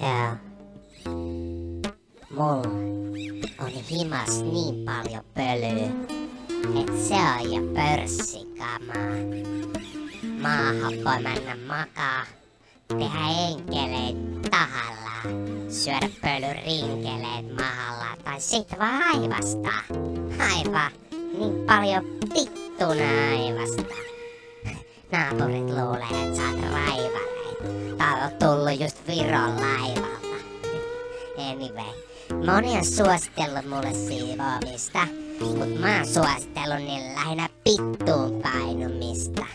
Joo. Mulla on himas niin paljon pölyä, et se on jo pörssikamaa. Maahan voi mennä makaa, tehdä enkeleet tahallaan, syödä pölyrinkeleet mahallaan tai sit vaan aivastaa. Aivan niin paljon pittuna aivasta. Naapurit luulee, et sä oot raivareita. Tää on tullut just Viron laivalla. Anyway, moni on suositellut mulle siivoamista, mut mä oon suositellut niille lähinnä pittuun painumista.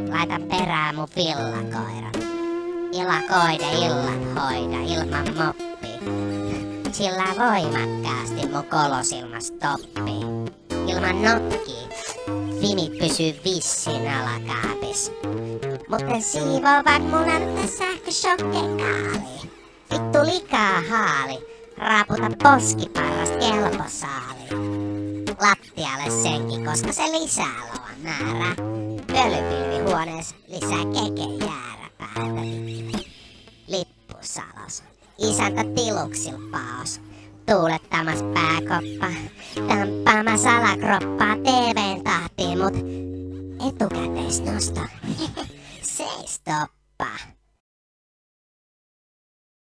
Laita perään mun villakoiran. Ilakoida illan hoida ilman moppia. Chillaa voimakkaasti mun kolosilmas toppii. Ilman nokkii, finit pysyy vissin alakaapis. Mutta siivoo vaik mun antaa sähköshokkekaali. Vittu likaa haali, raaputa poskiparrasta kelposaali. Lattialle senkin, koska se lisää loan määrää. Pölypilvihuoneessa lisää keke jääräpäätä. Lippusalos, isäntä tiluksil paos. Tuulettamas pääkoppa, tamppaamas alakroppaa TV:n tahtiin, mut etukäteisnosto. Se ei stoppaa.